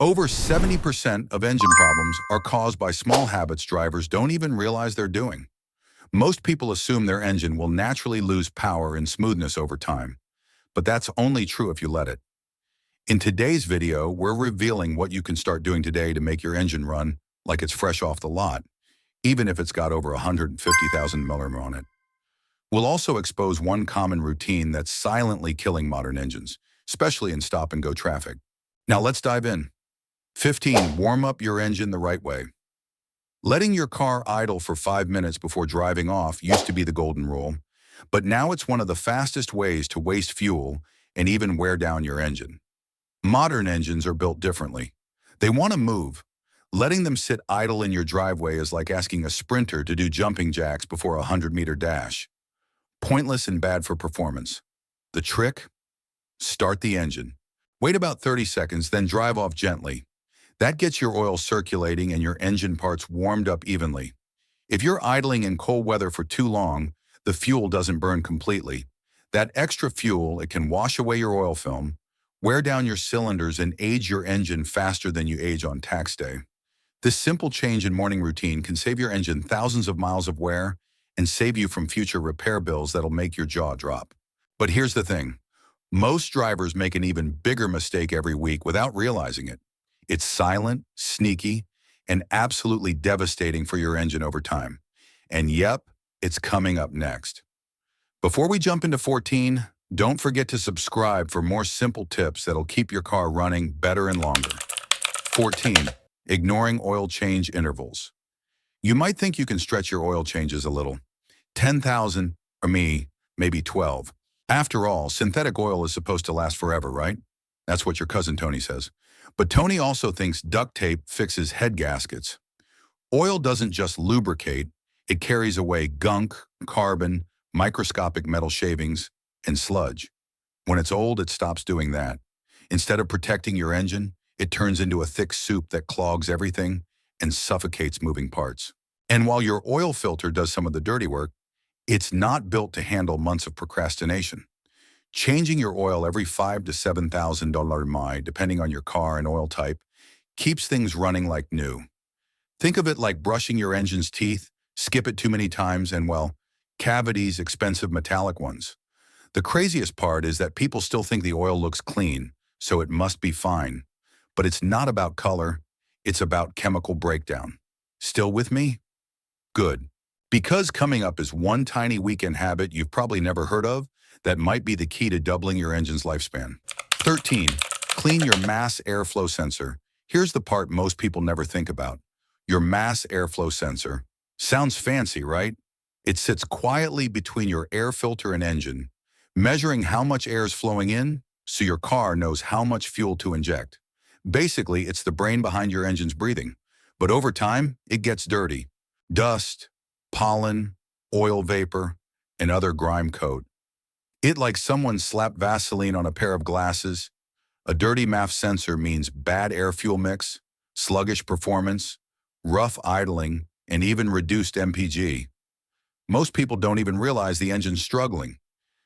Over 70% of engine problems are caused by small habits drivers don't even realize they're doing. Most people assume their engine will naturally lose power and smoothness over time, but that's only true if you let it. In today's video, we're revealing what you can start doing today to make your engine run like it's fresh off the lot, even if it's got over 150,000 mm on it. We'll also expose one common routine that's silently killing modern engines, especially in stop-and-go traffic. Now let's dive in. 15. Warm up your engine the right way. Letting your car idle for 5 minutes before driving off used to be the golden rule, but now it's one of the fastest ways to waste fuel and even wear down your engine. Modern engines are built differently. They want to move. Letting them sit idle in your driveway is like asking a sprinter to do jumping jacks before a 100-meter dash. Pointless and bad for performance. The trick? Start the engine. Wait about 30 seconds, then drive off gently. That gets your oil circulating and your engine parts warmed up evenly. If you're idling in cold weather for too long, the fuel doesn't burn completely. That extra fuel, it can wash away your oil film, wear down your cylinders, and age your engine faster than you age on tax day. This simple change in morning routine can save your engine thousands of miles of wear and save you from future repair bills that'll make your jaw drop. But here's the thing. Most drivers make an even bigger mistake every week without realizing it. It's silent, sneaky, and absolutely devastating for your engine over time. And yep, it's coming up next. Before we jump into 14, don't forget to subscribe for more simple tips that'll keep your car running better and longer. 14. Ignoring oil change intervals. You might think you can stretch your oil changes a little. 10,000, or maybe 12. After all, synthetic oil is supposed to last forever, right? That's what your cousin Tony says. But Tony also thinks duct tape fixes head gaskets. Oil doesn't just lubricate, it carries away gunk, carbon, microscopic metal shavings, and sludge. When it's old, it stops doing that. Instead of protecting your engine, it turns into a thick soup that clogs everything and suffocates moving parts. And while your oil filter does some of the dirty work, it's not built to handle months of procrastination. Changing your oil every $5,000 to $7,000 depending on your car and oil type, keeps things running like new. Think of it like brushing your engine's teeth, skip it too many times, and well, cavities, expensive metallic ones. The craziest part is that people still think the oil looks clean, so it must be fine. But it's not about color, it's about chemical breakdown. Still with me? Good. Because coming up is one tiny weekend habit you've probably never heard of, that might be the key to doubling your engine's lifespan. 13. Clean your mass airflow sensor. Here's the part most people never think about. Your mass airflow sensor. Sounds fancy, right? It sits quietly between your air filter and engine, measuring how much air is flowing in so your car knows how much fuel to inject. Basically, it's the brain behind your engine's breathing. But over time, it gets dirty. Dust, pollen, oil vapor, and other grime coat. It like someone slapped Vaseline on a pair of glasses. A dirty MAF sensor means bad air-fuel mix, sluggish performance, rough idling, and even reduced MPG. Most people don't even realize the engine's struggling.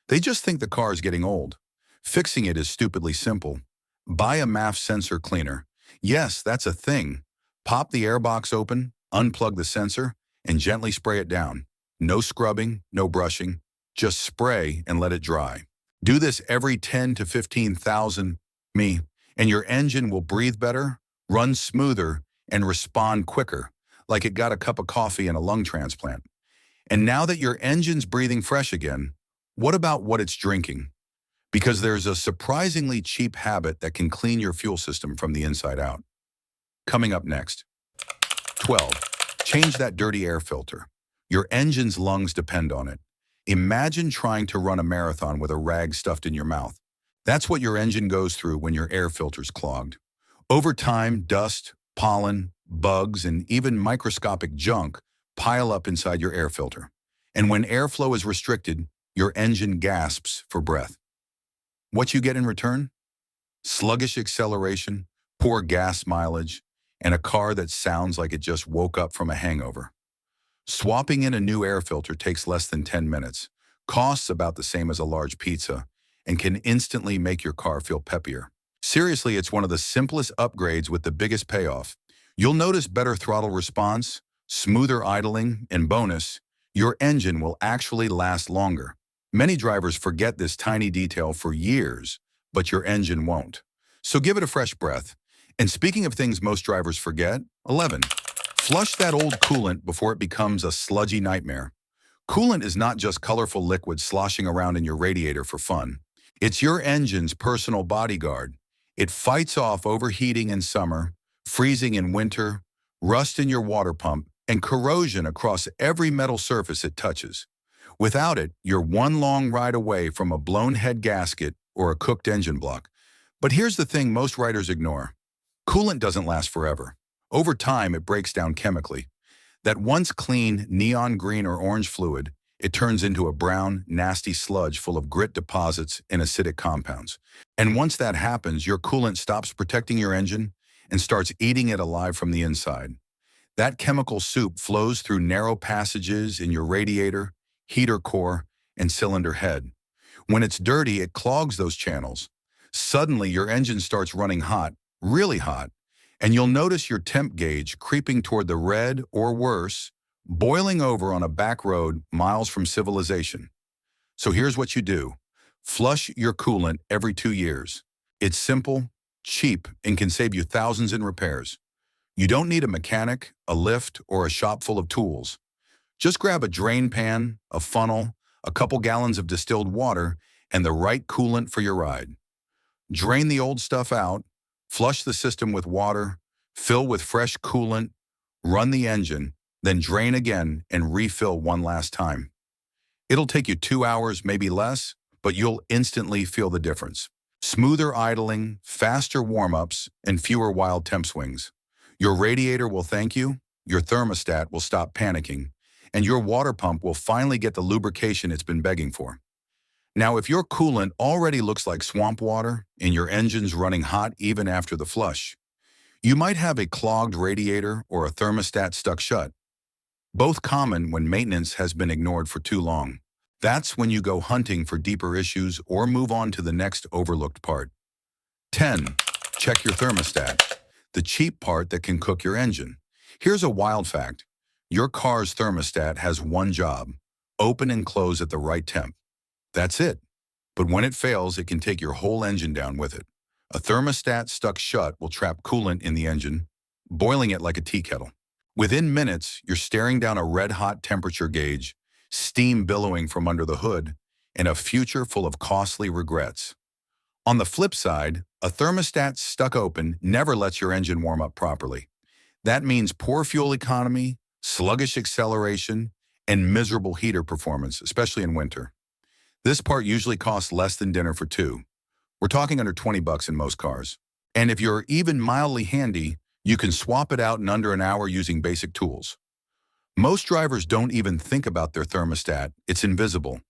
They just think the car is getting old. Fixing it is stupidly simple. Buy a MAF sensor cleaner. Yes, that's a thing. Pop the airbox open, unplug the sensor, and gently spray it down. No scrubbing, no brushing. Just spray and let it dry. Do this every 10 to 15,000 and your engine will breathe better, run smoother, and respond quicker, like it got a cup of coffee and a lung transplant. And now that your engine's breathing fresh again, what about what it's drinking? Because there's a surprisingly cheap habit that can clean your fuel system from the inside out. Coming up next. 12. Change that dirty air filter. Your engine's lungs depend on it. Imagine trying to run a marathon with a rag stuffed in your mouth. That's what your engine goes through when your air filter's clogged. Over time, dust, pollen, bugs, and even microscopic junk pile up inside your air filter. And when airflow is restricted, your engine gasps for breath. What you get in return? Sluggish acceleration, poor gas mileage, and a car that sounds like it just woke up from a hangover. Swapping in a new air filter takes less than 10 minutes, costs about the same as a large pizza, and can instantly make your car feel peppier. Seriously, it's one of the simplest upgrades with the biggest payoff. You'll notice better throttle response, smoother idling, and bonus, your engine will actually last longer. Many drivers forget this tiny detail for years, but your engine won't. So give it a fresh breath. And speaking of things most drivers forget, 11. Flush that old coolant before it becomes a sludgy nightmare. Coolant is not just colorful liquid sloshing around in your radiator for fun. It's your engine's personal bodyguard. It fights off overheating in summer, freezing in winter, rust in your water pump, and corrosion across every metal surface it touches. Without it, you're one long ride away from a blown head gasket or a cooked engine block. But here's the thing most riders ignore. Coolant doesn't last forever. Over time, it breaks down chemically. That once clean neon green or orange fluid, it turns into a brown, nasty sludge full of grit deposits and acidic compounds. And once that happens, your coolant stops protecting your engine and starts eating it alive from the inside. That chemical soup flows through narrow passages in your radiator, heater core, and cylinder head. When it's dirty, it clogs those channels. Suddenly, your engine starts running hot, really hot, and you'll notice your temp gauge creeping toward the red or worse, boiling over on a back road miles from civilization. So here's what you do. Flush your coolant every 2 years. It's simple, cheap, and can save you thousands in repairs. You don't need a mechanic, a lift, or a shop full of tools. Just grab a drain pan, a funnel, a couple gallons of distilled water, and the right coolant for your ride. Drain the old stuff out, flush the system with water, fill with fresh coolant, run the engine, then drain again and refill one last time. It'll take you 2 hours, maybe less, but you'll instantly feel the difference. Smoother idling, faster warm-ups, and fewer wild temp swings. Your radiator will thank you, your thermostat will stop panicking, and your water pump will finally get the lubrication it's been begging for. Now, if your coolant already looks like swamp water and your engine's running hot even after the flush, you might have a clogged radiator or a thermostat stuck shut. Both common when maintenance has been ignored for too long. That's when you go hunting for deeper issues or move on to the next overlooked part. 10. Check your thermostat, the cheap part that can cook your engine. Here's a wild fact. Your car's thermostat has one job: open and close at the right temp. That's it. But when it fails, it can take your whole engine down with it. A thermostat stuck shut will trap coolant in the engine, boiling it like a tea kettle. Within minutes, you're staring down a red-hot temperature gauge, steam billowing from under the hood, and a future full of costly regrets. On the flip side, a thermostat stuck open never lets your engine warm up properly. That means poor fuel economy, sluggish acceleration, and miserable heater performance, especially in winter. This part usually costs less than dinner for two. We're talking under $20 in most cars. And if you're even mildly handy, you can swap it out in under an hour using basic tools. Most drivers don't even think about their thermostat. It's invisible.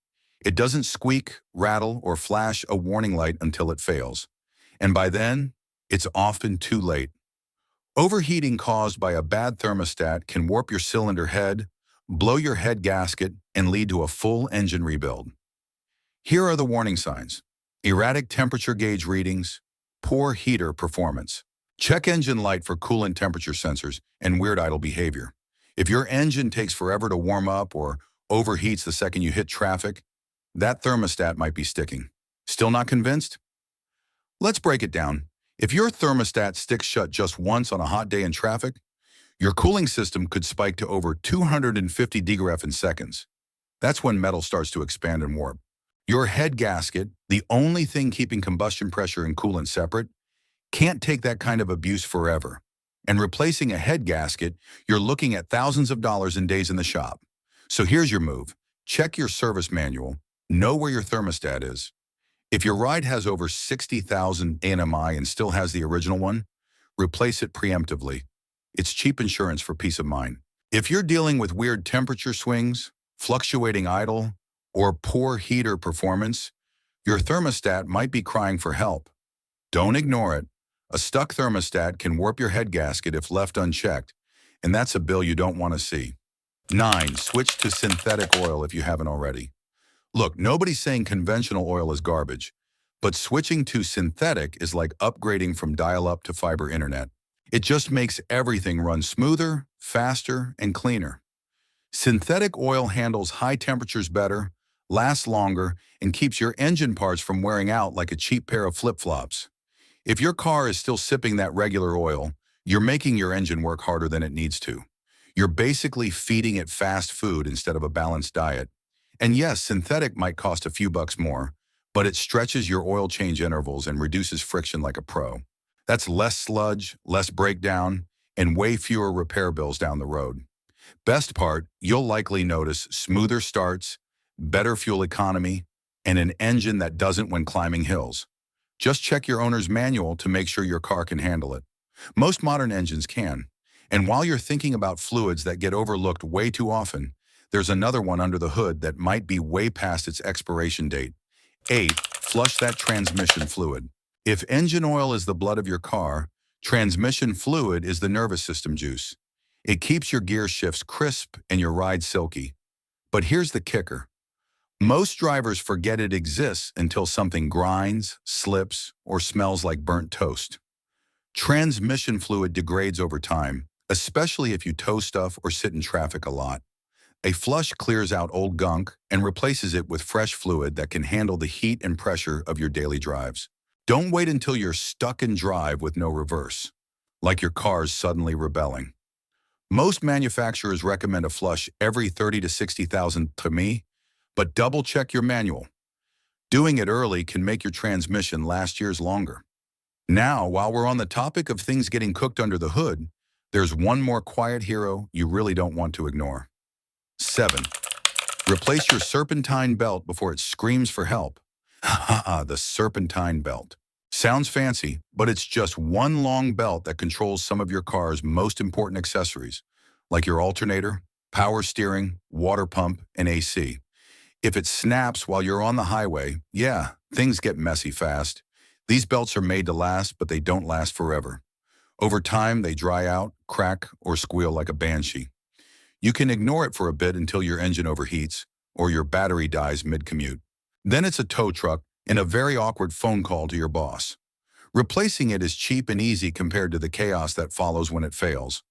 It doesn't squeak, rattle, or flash a warning light until it fails. And by then, it's often too late. Overheating caused by a bad thermostat can warp your cylinder head, blow your head gasket, and lead to a full engine rebuild. Here are the warning signs: erratic temperature gauge readings, poor heater performance. Check engine light for coolant temperature sensors and weird idle behavior. If your engine takes forever to warm up or overheats the second you hit traffic, that thermostat might be sticking. Still not convinced? Let's break it down. If your thermostat sticks shut just once on a hot day in traffic, your cooling system could spike to over 250 degref in seconds. That's when metal starts to expand and warp. Your head gasket, the only thing keeping combustion pressure and coolant separate, can't take that kind of abuse forever. And replacing a head gasket, you're looking at thousands of dollars in days in the shop. So here's your move. Check your service manual. Know where your thermostat is. If your ride has over 60,000 ANMI and still has the original one, replace it preemptively. It's cheap insurance for peace of mind. If you're dealing with weird temperature swings, fluctuating idle, or poor heater performance, your thermostat might be crying for help. Don't ignore it. A stuck thermostat can warp your head gasket if left unchecked, and that's a bill you don't want to see. 9. Switch to synthetic oil if you haven't already. Look, nobody's saying conventional oil is garbage, But switching to synthetic is like upgrading from dial-up to fiber internet. It just makes everything run smoother, faster, and cleaner. Synthetic oil handles high temperatures better, lasts longer, and keeps your engine parts from wearing out like a cheap pair of flip-flops. If your car is still sipping that regular oil, you're making your engine work harder than it needs to. You're basically feeding it fast food instead of a balanced diet. And yes, synthetic might cost a few bucks more, but it stretches your oil change intervals and reduces friction like a pro. That's less sludge, less breakdown, and way fewer repair bills down the road. Best part, you'll likely notice smoother starts, better fuel economy, and an engine that doesn't when climbing hills. Just check your owner's manual to make sure your car can handle it. Most modern engines can. And while you're thinking about fluids that get overlooked way too often, there's another one under the hood that might be way past its expiration date. 8. Flush that transmission fluid. If engine oil is the blood of your car, transmission fluid is the nervous system juice. It keeps your gear shifts crisp and your ride silky. But here's the kicker. Most drivers forget it exists until something grinds, slips, or smells like burnt toast. Transmission fluid degrades over time, especially if you tow stuff or sit in traffic a lot. A flush clears out old gunk and replaces it with fresh fluid that can handle the heat and pressure of your daily drives. Don't wait until you're stuck in drive with no reverse, like your car's suddenly rebelling. Most manufacturers recommend a flush every 30 to 60,000 to me, but double check your manual. Doing it early can make your transmission last years longer. Now, while we're on the topic of things getting cooked under the hood, there's one more quiet hero you really don't want to ignore. 7. Replace your serpentine belt before it screams for help. The serpentine belt. Sounds fancy, but it's just one long belt that controls some of your car's most important accessories, like your alternator, power steering, water pump, and AC. If it snaps while you're on the highway, yeah, things get messy fast. These belts are made to last, but they don't last forever. Over time, they dry out, crack, or squeal like a banshee. You can ignore it for a bit until your engine overheats or your battery dies mid-commute. Then it's a tow truck and a very awkward phone call to your boss. Replacing it is cheap and easy compared to the chaos that follows when it fails.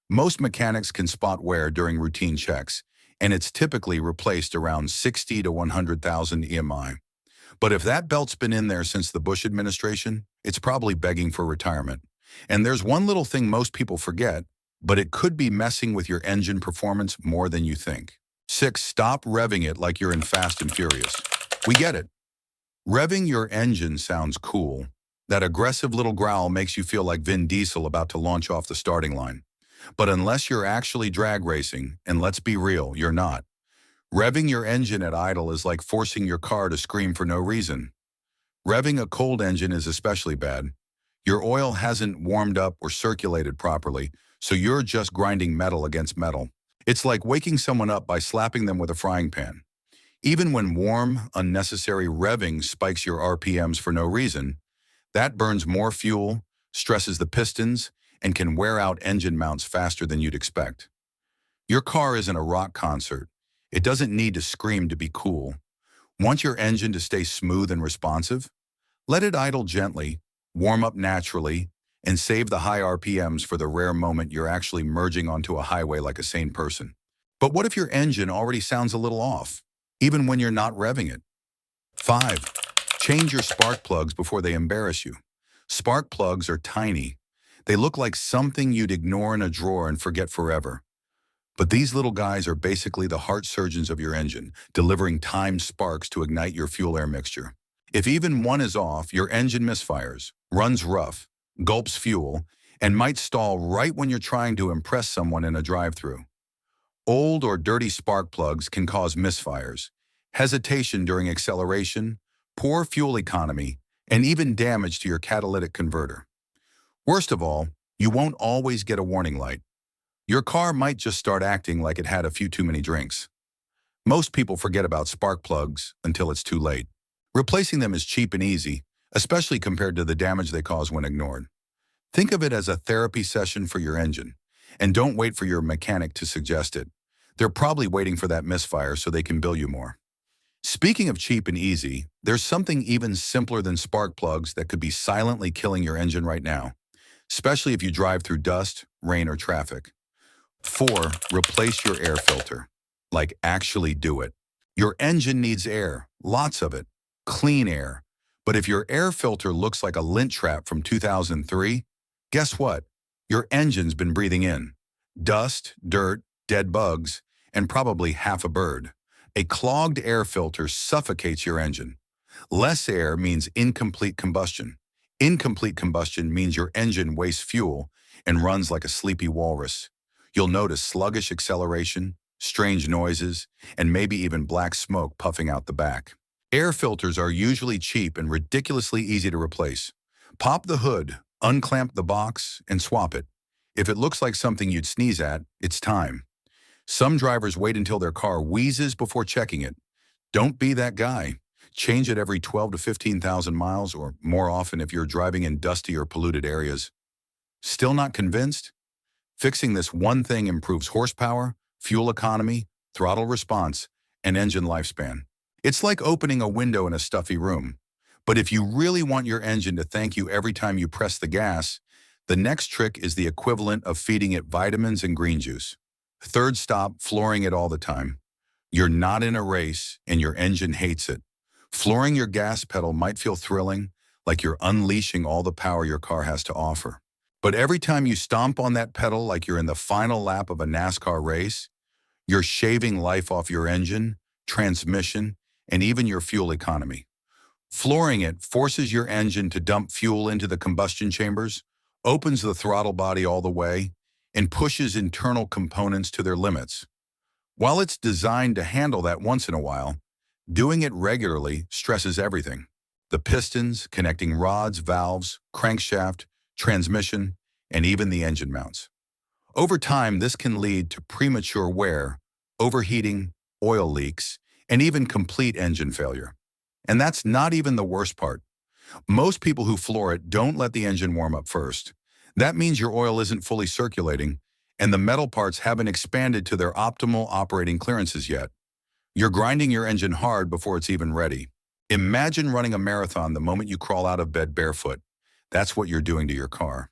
Most mechanics can spot wear during routine checks, and it's typically replaced around 60 to 100,000 EMI. But if that belt's been in there since the Bush administration, it's probably begging for retirement. And there's one little thing most people forget, but it could be messing with your engine performance more than you think. 6. Stop revving it like you're in Fast and Furious. We get it. Revving your engine sounds cool. That aggressive little growl makes you feel like Vin Diesel about to launch off the starting line. But unless you're actually drag racing, and let's be real, you're not, revving your engine at idle is like forcing your car to scream for no reason. Revving a cold engine is especially bad. Your oil hasn't warmed up or circulated properly, so you're just grinding metal against metal. It's like waking someone up by slapping them with a frying pan. Even when warm, unnecessary revving spikes your RPMs for no reason, that burns more fuel, stresses the pistons, and can wear out engine mounts faster than you'd expect. Your car isn't a rock concert. It doesn't need to scream to be cool. Want your engine to stay smooth and responsive? Let it idle gently, warm up naturally, and save the high RPMs for the rare moment you're actually merging onto a highway like a sane person. But what if your engine already sounds a little off, even when you're not revving it? 5. Change your spark plugs before they embarrass you. Spark plugs are tiny. They look like something you'd ignore in a drawer and forget forever. But these little guys are basically the heart surgeons of your engine, delivering timed sparks to ignite your fuel-air mixture. If even one is off, your engine misfires, runs rough, gulps fuel, and might stall right when you're trying to impress someone in a drive-thru. Old or dirty spark plugs can cause misfires, hesitation during acceleration, poor fuel economy, and even damage to your catalytic converter. Worst of all, you won't always get a warning light. Your car might just start acting like it had a few too many drinks. Most people forget about spark plugs until it's too late. Replacing them is cheap and easy, especially compared to the damage they cause when ignored. Think of it as a therapy session for your engine, and don't wait for your mechanic to suggest it. They're probably waiting for that misfire so they can bill you more. Speaking of cheap and easy, there's something even simpler than spark plugs that could be silently killing your engine right now, especially if you drive through dust, rain, or traffic. 4. Replace your air filter. Like, actually do it. Your engine needs air, lots of it, clean air. But if your air filter looks like a lint trap from 2003, guess what? Your engine's been breathing in dust, dirt, dead bugs, and probably half a bird. A clogged air filter suffocates your engine. Less air means incomplete combustion. Incomplete combustion means your engine wastes fuel and runs like a sleepy walrus. You'll notice sluggish acceleration, strange noises, and maybe even black smoke puffing out the back. Air filters are usually cheap and ridiculously easy to replace. Pop the hood, unclamp the box, and swap it. If it looks like something you'd sneeze at, it's time. Some drivers wait until their car wheezes before checking it. Don't be that guy. Change it every 12 to 15,000 miles or more often if you're driving in dusty or polluted areas. Still not convinced? Fixing this one thing improves horsepower, fuel economy, throttle response, and engine lifespan. It's like opening a window in a stuffy room. But if you really want your engine to thank you every time you press the gas, the next trick is the equivalent of feeding it vitamins and green juice. Third stop, flooring it all the time. You're not in a race and your engine hates it. Flooring your gas pedal might feel thrilling, like you're unleashing all the power your car has to offer. But every time you stomp on that pedal like you're in the final lap of a NASCAR race, you're shaving life off your engine, transmission, and even your fuel economy. Flooring it forces your engine to dump fuel into the combustion chambers, opens the throttle body all the way, and pushes internal components to their limits. While it's designed to handle that once in a while, doing it regularly stresses everything. The pistons, connecting rods, valves, crankshaft, transmission, and even the engine mounts. Over time, this can lead to premature wear, overheating, oil leaks, and even complete engine failure. And that's not even the worst part. Most people who floor it don't let the engine warm up first. That means your oil isn't fully circulating, and the metal parts haven't expanded to their optimal operating clearances yet. You're grinding your engine hard before it's even ready. Imagine running a marathon the moment you crawl out of bed barefoot. That's what you're doing to your car.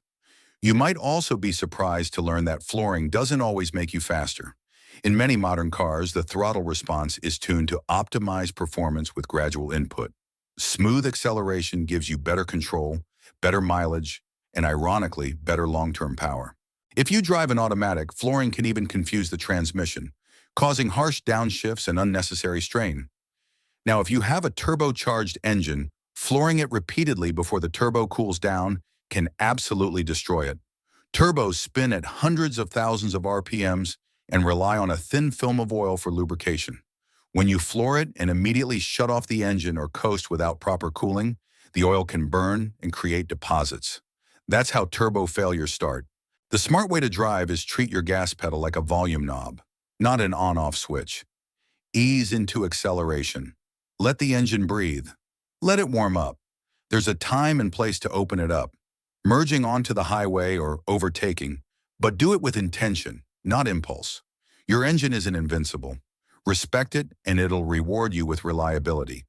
You might also be surprised to learn that flooring doesn't always make you faster. In many modern cars, the throttle response is tuned to optimize performance with gradual input. Smooth acceleration gives you better control, better mileage, and ironically, better long-term power. If you drive an automatic, flooring can even confuse the transmission, causing harsh downshifts and unnecessary strain. Now, if you have a turbocharged engine, flooring it repeatedly before the turbo cools down can absolutely destroy it. Turbos spin at hundreds of thousands of RPMs and rely on a thin film of oil for lubrication. When you floor it and immediately shut off the engine or coast without proper cooling, the oil can burn and create deposits. That's how turbo failures start. The smart way to drive is treat your gas pedal like a volume knob, not an on-off switch. Ease into acceleration. Let the engine breathe. Let it warm up. There's a time and place to open it up, merging onto the highway or overtaking, but do it with intention, not impulse. Your engine isn't invincible. Respect it and it'll reward you with reliability.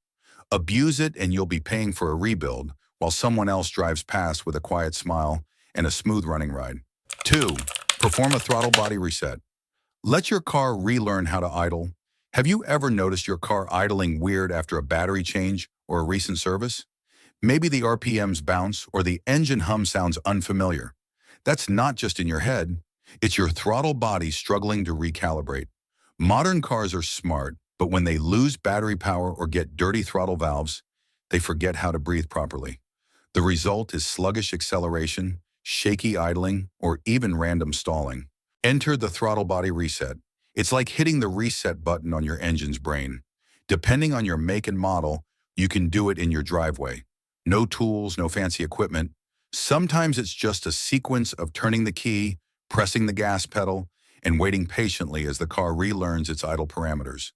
Abuse it and you'll be paying for a rebuild while someone else drives past with a quiet smile and a smooth running ride. 2. Perform a throttle body reset. Let your car relearn how to idle. Have you ever noticed your car idling weird after a battery change or a recent service? Maybe the RPMs bounce or the engine hum sounds unfamiliar. That's not just in your head. It's your throttle body struggling to recalibrate. Modern cars are smart, but when they lose battery power or get dirty throttle valves, they forget how to breathe properly. The result is sluggish acceleration, shaky idling, or even random stalling. Enter the throttle body reset. It's like hitting the reset button on your engine's brain. Depending on your make and model, you can do it in your driveway. No tools, no fancy equipment. Sometimes it's just a sequence of turning the key, pressing the gas pedal, and waiting patiently as the car relearns its idle parameters.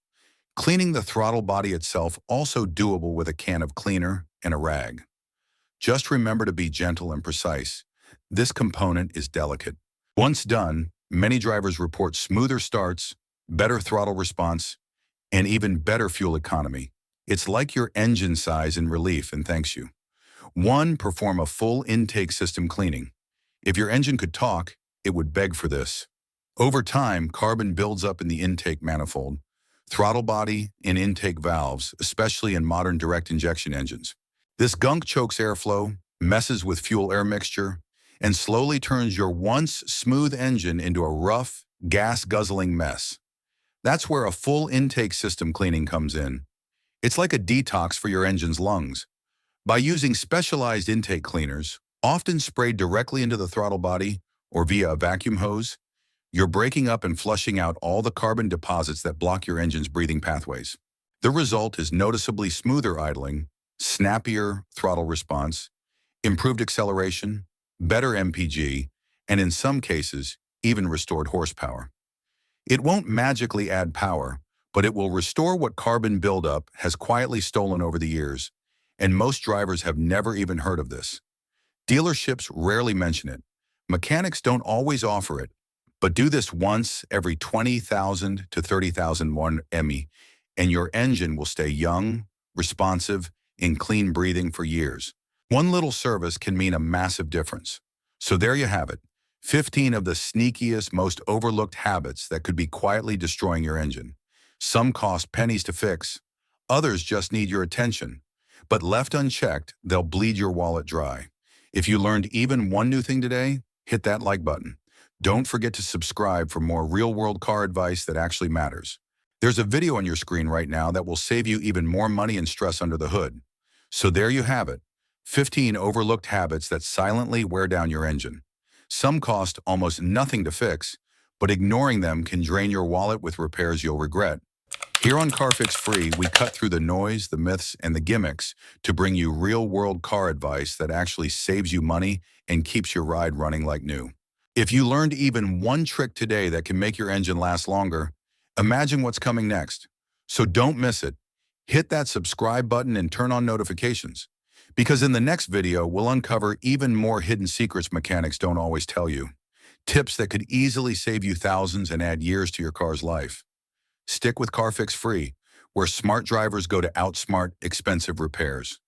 Cleaning the throttle body itself also doable with a can of cleaner and a rag. Just remember to be gentle and precise. This component is delicate. Once done, many drivers report smoother starts, better throttle response, and even better fuel economy. It's like your engine sighs in relief and thanks you. 1. Perform a full intake system cleaning. If your engine could talk, it would beg for this. Over time, carbon builds up in the intake manifold, throttle body, and intake valves, especially in modern direct injection engines. This gunk chokes airflow, messes with fuel-air mixture, and slowly turns your once smooth engine into a rough, gas-guzzling mess. That's where a full intake system cleaning comes in. It's like a detox for your engine's lungs. By using specialized intake cleaners, often sprayed directly into the throttle body or via a vacuum hose, you're breaking up and flushing out all the carbon deposits that block your engine's breathing pathways. The result is noticeably smoother idling, snappier throttle response, improved acceleration, better MPG, and in some cases, even restored horsepower. It won't magically add power, but it will restore what carbon buildup has quietly stolen over the years, and most drivers have never even heard of this. Dealerships rarely mention it. Mechanics don't always offer it, but do this once every 20,000 to 30,000 ME, and your engine will stay young, responsive, and clean breathing for years. One little service can mean a massive difference. So there you have it, 15 of the sneakiest, most overlooked habits that could be quietly destroying your engine. Some cost pennies to fix, others just need your attention. But left unchecked, they'll bleed your wallet dry. If you learned even one new thing today, hit that like button. Don't forget to subscribe for more real-world car advice that actually matters. There's a video on your screen right now that will save you even more money and stress under the hood. So there you have it, 15 overlooked habits that silently wear down your engine. Some cost almost nothing to fix, but ignoring them can drain your wallet with repairs you'll regret. Here on CarFix Free, we cut through the noise, the myths, and the gimmicks to bring you real-world car advice that actually saves you money and keeps your ride running like new. If you learned even one trick today that can make your engine last longer, imagine what's coming next. So don't miss it. Hit that subscribe button and turn on notifications. Because in the next video, we'll uncover even more hidden secrets mechanics don't always tell you. Tips that could easily save you thousands and add years to your car's life. Stick with CarFix Free, where smart drivers go to outsmart expensive repairs.